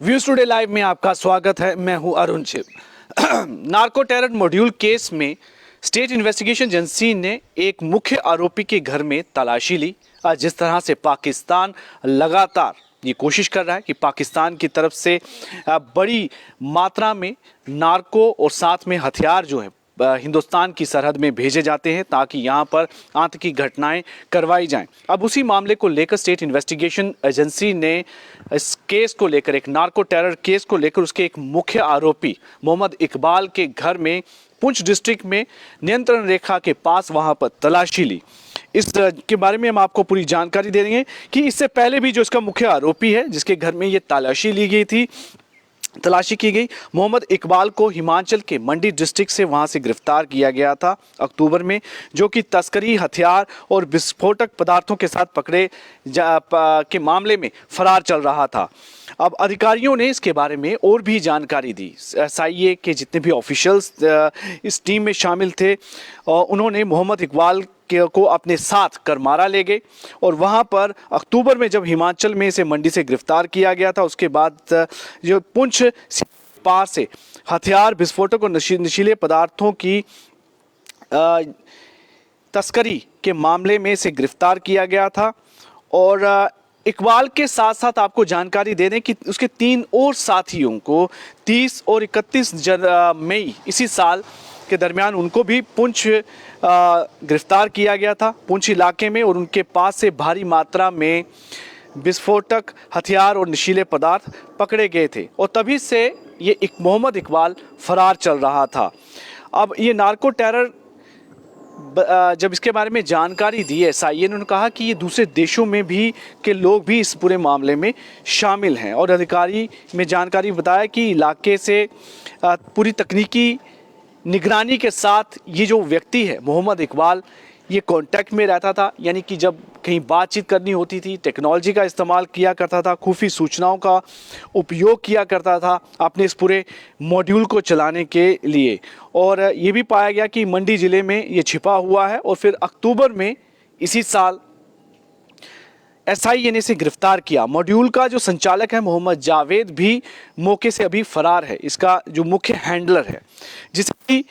Views today live में आपका स्वागत है। मैं हूं Arun Shiv. Narco terror module case में स्टेट इन्वेस्टिगेशन एजेंसी ने एक मुख्य आरोपी के घर में तलाशी ली। जिस तरह से पाकिस्तान लगातार ये कोशिश कर रहा है कि पाकिस्तान की तरफ से बड़ी मात्रा में नार्को और साथ में हथियार जो है हिंदुस्तान की सरहद में भेजे जाते हैं ताकि यहाँ पर आतंकी घटनाएं करवाई जाएं। अब उसी मामले को लेकर स्टेट इन्वेस्टिगेशन एजेंसी ने इस केस को लेकर, एक नार्को टेरर केस को लेकर, उसके एक मुख्य आरोपी मोहम्मद इकबाल के घर में पुंछ डिस्ट्रिक्ट में नियंत्रण रेखा के पास वहां पर तलाशी ली। इस के बारे में हम आपको पूरी जानकारी दे देंगे कि इससे पहले भी जो इसका मुख्य आरोपी है जिसके घर में ये तलाशी ली गई थी, तलाशी की गई, मोहम्मद इकबाल को हिमाचल के मंडी डिस्ट्रिक्ट से वहां से गिरफ्तार किया गया था अक्टूबर में, जो कि तस्करी, हथियार और विस्फोटक पदार्थों के साथ पकड़े के मामले में फरार चल रहा था। अब अधिकारियों ने इसके बारे में और भी जानकारी दी। एसआईए के जितने भी ऑफिशियल्स इस टीम में शामिल थे, उन्होंने मोहम्मद इकबाल को अपने साथ करमारा ले गए और वहां पर अक्टूबर में जब हिमाचल में इसे मंडी से गिरफ्तार किया गया था, उसके बाद जो पुंछ पार से हथियार, विस्फोटक और नशीले पदार्थों की तस्करी के मामले में इसे गिरफ्तार किया गया था। और इकबाल के साथ साथ आपको जानकारी दे दें कि उसके 3 और साथियों को 30 और 31 मई इसी साल के दरमियान उनको भी पुंछ गिरफ्तार किया गया था, पुंछ इलाके में, और उनके पास से भारी मात्रा में विस्फोटक, हथियार और नशीले पदार्थ पकड़े गए थे और तभी से ये मोहम्मद इकबाल फरार चल रहा था। अब ये नार्को टेरर जब इसके बारे में जानकारी दी एसआईए ने, कहा कि ये दूसरे देशों में भी के लोग भी इस पूरे मामले में शामिल हैं और अधिकारी में जानकारी बताया कि इलाके से पूरी तकनीकी निगरानी के साथ ये जो व्यक्ति है मोहम्मद इकबाल, ये कांटेक्ट में रहता था, यानी कि जब कहीं बातचीत करनी होती थी टेक्नोलॉजी का इस्तेमाल किया करता था, खुफी सूचनाओं का उपयोग किया करता था अपने इस पूरे मॉड्यूल को चलाने के लिए। और ये भी पाया गया कि मंडी ज़िले में ये छिपा हुआ है और फिर अक्टूबर में इसी साल एसआईए ने इसे गिरफ्तार किया। मॉड्यूल का जो संचालक है मोहम्मद जावेद भी मौके से अभी फरार है, इसका जो मुख्य हैंडलर है जिसे कि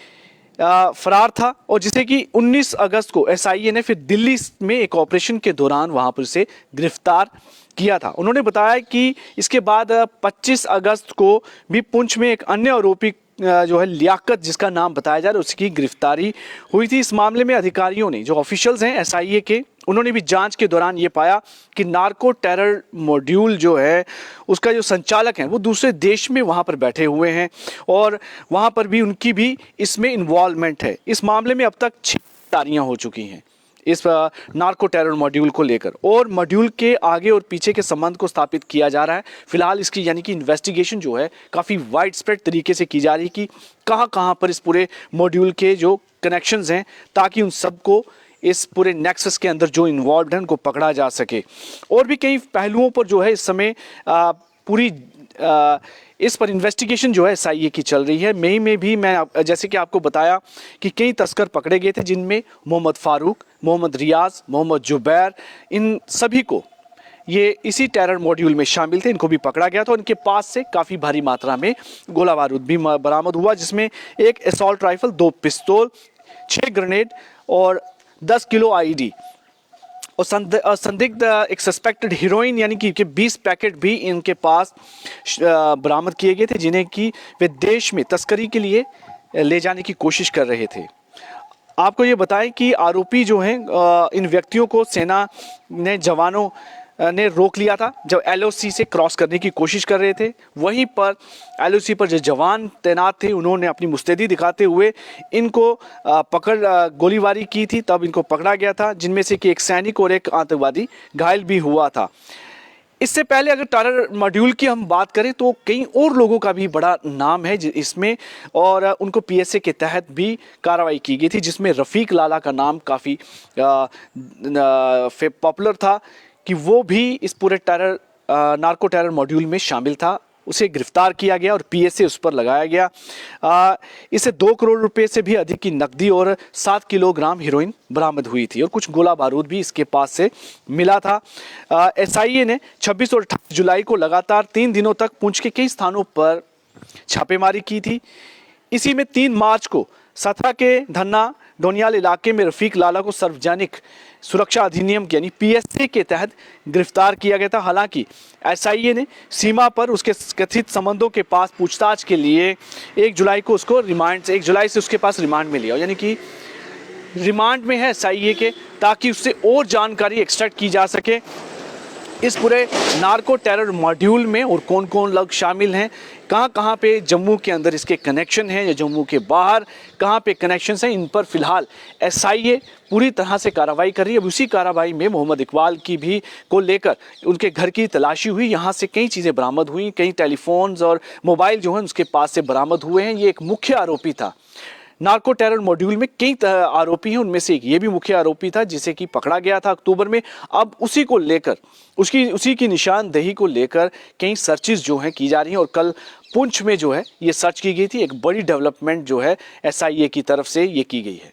फरार था और जिसे कि 19 अगस्त को एसआईए ने फिर दिल्ली में एक ऑपरेशन के दौरान वहां पर इसे गिरफ्तार किया था। उन्होंने बताया कि इसके बाद 25 अगस्त को भी पुंछ में एक अन्य आरोपी जो है लियाकत, जिसका नाम बताया जा रहा है, उसकी गिरफ्तारी हुई थी। इस मामले में अधिकारियों ने, जो ऑफिशियल्स हैं एसआईए के, उन्होंने भी जांच के दौरान ये पाया कि नार्को टेरर मॉड्यूल जो है उसका जो संचालक है वो दूसरे देश में वहाँ पर बैठे हुए हैं और वहाँ पर भी उनकी भी इसमें इन्वॉल्वमेंट है। इस मामले में अब तक 6 गिरफ्तारियां हो चुकी हैं इस नार्को टेरर मॉड्यूल को लेकर और मॉड्यूल के आगे और पीछे के संबंध को स्थापित किया जा रहा है। फिलहाल इसकी यानी कि इन्वेस्टिगेशन जो है काफ़ी वाइड स्प्रेड तरीके से की जा रही है कि कहाँ कहाँ पर इस पूरे मॉड्यूल के जो कनेक्शंस हैं, ताकि उन सबको इस पूरे नेक्सस के अंदर जो इन्वॉल्व हैं उनको पकड़ा जा सके। और भी कई पहलुओं पर जो है इस समय पूरी इस पर इन्वेस्टिगेशन जो है एसआईए की चल रही है। मई में भी मैं जैसे कि आपको बताया कि कई तस्कर पकड़े गए थे, जिनमें मोहम्मद फारूक, मोहम्मद रियाज, मोहम्मद जुबैर, इन सभी को ये इसी टेरर मॉड्यूल में शामिल थे, इनको भी पकड़ा गया था। उनके पास से काफ़ी भारी मात्रा में गोला बारूद भी बरामद हुआ, जिसमें एक असॉल्ट राइफल, 2 पिस्तौल, 6 ग्रेनेड और 10 किलो आईडी और संदिग्ध एक सस्पेक्टेड हीरोइन यानी कि 20 पैकेट भी इनके पास बरामद किए गए थे, जिन्हें कि वे देश में तस्करी के लिए ले जाने की कोशिश कर रहे थे। आपको ये बताएं कि आरोपी जो हैं, इन व्यक्तियों को सेना ने जवानों ने रोक लिया था जब एलओसी से क्रॉस करने की कोशिश कर रहे थे। वहीं पर एलओसी पर जो जवान तैनात थे उन्होंने अपनी मुस्तैदी दिखाते हुए इनको पकड़ गोलीबारी की थी, तब इनको पकड़ा गया था, जिनमें से कि एक सैनिक और एक आतंकवादी घायल भी हुआ था। इससे पहले अगर टेरर मॉड्यूल की हम बात करें तो कई और लोगों का भी बड़ा नाम है इसमें और उनको पीएसए के तहत भी कार्रवाई की गई थी, जिसमें रफ़ीक लाला का नाम काफ़ी पॉपुलर था कि वो भी इस पूरे नार्को टेरर मॉड्यूल में शामिल था। उसे गिरफ्तार किया गया और पीएसए उस पर लगाया गया। इसे 2 करोड़ रुपए से भी अधिक की नकदी और 7 किलोग्राम हीरोइन बरामद हुई थी और कुछ गोला बारूद भी इसके पास से मिला था। एसआईए ने 26 और 28 जुलाई को लगातार 3 दिनों तक पुंछ के कई स्थानों पर छापेमारी की थी। इसी में 3 मार्च को सथरा के धन्ना डोनियाल इलाके में रफीक लाला को सार्वजनिक सुरक्षा अधिनियम यानी पीएसए के तहत गिरफ्तार किया गया था। हालांकि एसआईए ने सीमा पर उसके कथित संबंधों के पास पूछताछ के लिए 1 जुलाई को उसको 1 जुलाई से उसके पास रिमांड में लिया, यानी कि रिमांड में है एसआईए के, ताकि उससे और जानकारी एक्सट्रैक्ट की जा सके इस पूरे नार्को टेरर मॉड्यूल में और कौन कौन लोग शामिल हैं, कहाँ कहाँ पे जम्मू के अंदर इसके कनेक्शन हैं या जम्मू के बाहर कहाँ पे कनेक्शंस हैं। इन पर फिलहाल एसआईए पूरी तरह से कार्रवाई कर रही है। अब उसी कार्रवाई में मोहम्मद इकबाल की भी को लेकर उनके घर की तलाशी हुई, यहाँ से कई चीज़ें बरामद हुई, कई टेलीफोन्स और मोबाइल जो हैं उसके पास से बरामद हुए हैं। ये एक मुख्य आरोपी था नार्को टेरर मॉड्यूल में, कई आरोपी हैं, उनमें से एक ये भी मुख्य आरोपी था जिसे कि पकड़ा गया था अक्टूबर में। अब उसी को लेकर उसी की निशानदेही को लेकर कई सर्चेज जो हैं की जा रही हैं और कल पुंछ में जो है ये सर्च की गई थी। एक बड़ी डेवलपमेंट जो है एसआईए की तरफ से ये की गई है।